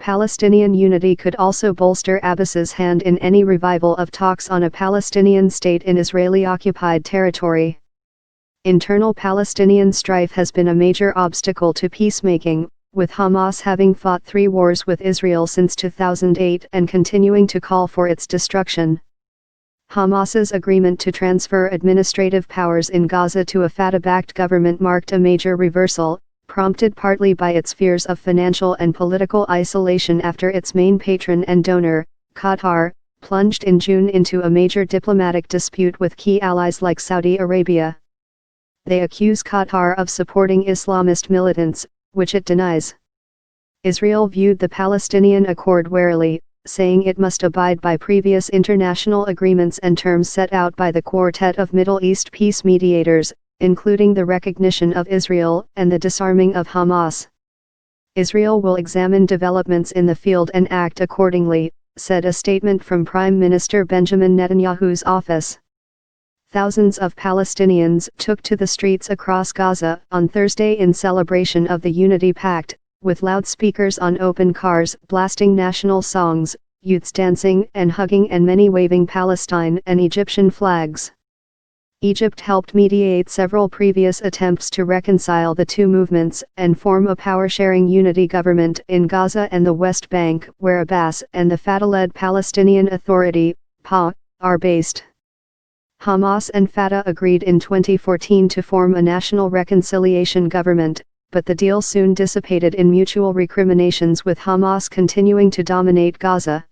Palestinian unity could also bolster Abbass's hand in any revival of talks on a Palestinian state in Israeli-occupied territory. Internal Palestinian strife has been a major obstacle to peacemaking, with Hamas having fought 3 wars with Israel since 2008 and continuing to call for its destruction. Hamas's agreement to transfer administrative powers in Gaza to a Fatah-backed government marked a major reversal, prompted partly by its fears of financial and political isolation after its main patron and donor, Qatar, plunged in June into a major diplomatic dispute with key allies like Saudi Arabia. They accuse Qatar of supporting Islamist militants, which it denies. Israel viewed the Palestinian Accord warily, saying it must abide by previous international agreements and terms set out by the Quartet of Middle East peace mediators, including the recognition of Israel and the disarming of Hamas. Israel will examine developments in the field and act accordingly, said a statement from Prime Minister Benjamin Netanyahu's office. Thousands of Palestinians took to the streets across Gaza on Thursday in celebration of the Unity Pact, with loudspeakers on open cars blasting national songs, youths dancing and hugging and many waving Palestine and Egyptian flags. Egypt helped mediate several previous attempts to reconcile the two movements and form a power-sharing unity government in Gaza and the West Bank, where Abbass and the Fatah-led Palestinian Authority, PA, are based. Hamas and Fatah agreed in 2014 to form a national reconciliation government, but the deal soon dissipated in mutual recriminations, with Hamas continuing to dominate Gaza.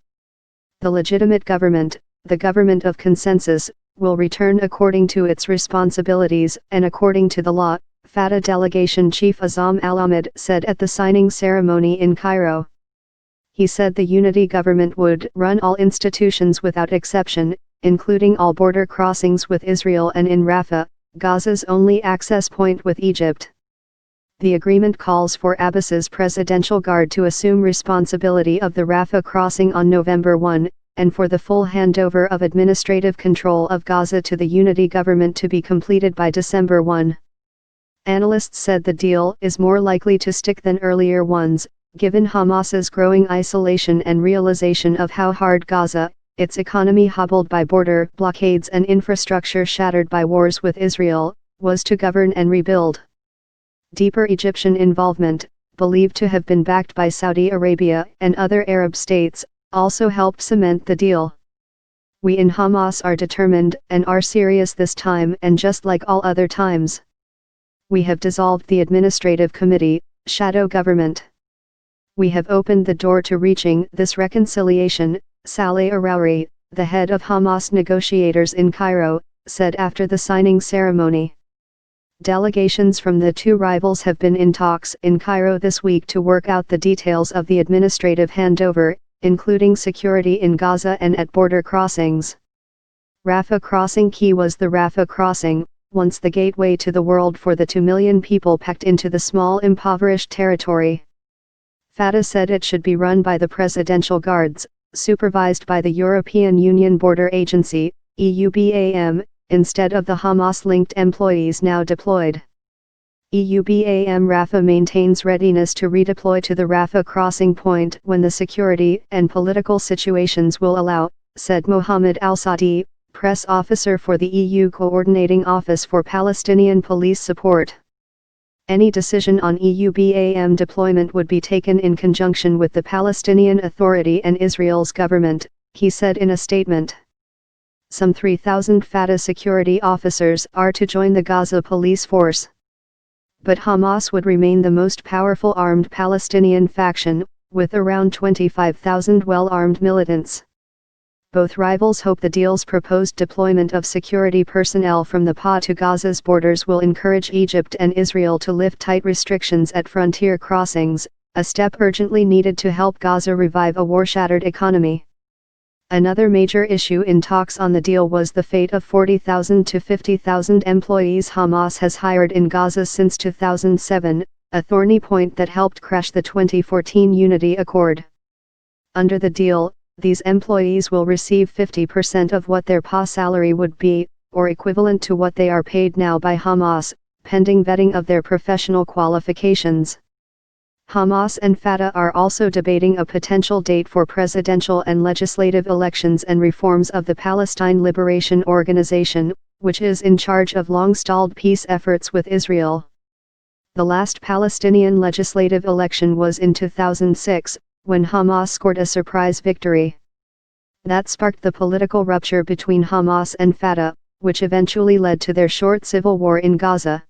The legitimate government, the government of consensus, will return according to its responsibilities and according to the law, Fatah delegation chief Azam al-Ahmad said at the signing ceremony in Cairo. He said the unity government would run all institutions without exception, including all border crossings with Israel and in Rafah, Gaza's only access point with Egypt. The agreement calls for Abbass's presidential guard to assume responsibility of the Rafah crossing on November 1, and for the full handover of administrative control of Gaza to the unity government to be completed by December 1. Analysts said the deal is more likely to stick than earlier ones, given Hamas's growing isolation and realization of how hard Gaza, its economy hobbled by border blockades and infrastructure shattered by wars with Israel, was to govern and rebuild. Deeper Egyptian involvement, believed to have been backed by Saudi Arabia and other Arab states, also helped cement the deal. We in Hamas are determined and are serious this time, and just like all other times. We have dissolved the administrative committee, shadow government. We have opened the door to reaching this reconciliation, Saleh Araouri, the head of Hamas negotiators in Cairo, said after the signing ceremony. Delegations from the two rivals have been in talks in Cairo this week to work out the details of the administrative handover, including security in Gaza and at border crossings. Rafah crossing key was the Rafah crossing, once the gateway to the world for the 2 million people packed into the small impoverished territory. Fatah said it should be run by the Presidential Guards, supervised by the European Union Border Agency, EUBAM, instead of the Hamas-linked employees now deployed. EUBAM Rafah maintains readiness to redeploy to the Rafah crossing point when the security and political situations will allow, said Mohammed Al-Sadi, press officer for the EU Coordinating Office for Palestinian Police Support. Any decision on EUBAM deployment would be taken in conjunction with the Palestinian Authority and Israel's government, he said in a statement. Some 3,000 Fatah security officers are to join the Gaza police force. But Hamas would remain the most powerful armed Palestinian faction, with around 25,000 well-armed militants. Both rivals hope the deal's proposed deployment of security personnel from the PA to Gaza's borders will encourage Egypt and Israel to lift tight restrictions at frontier crossings, a step urgently needed to help Gaza revive a war-shattered economy. Another major issue in talks on the deal was the fate of 40,000 to 50,000 employees Hamas has hired in Gaza since 2007, a thorny point that helped crash the 2014 Unity Accord. Under the deal, these employees will receive 50% of what their PA salary would be, or equivalent to what they are paid now by Hamas, pending vetting of their professional qualifications. Hamas and Fatah are also debating a potential date for presidential and legislative elections and reforms of the Palestine Liberation Organization, which is in charge of long-stalled peace efforts with Israel. The last Palestinian legislative election was in 2006, when Hamas scored a surprise victory. That sparked the political rupture between Hamas and Fatah, which eventually led to their short civil war in Gaza.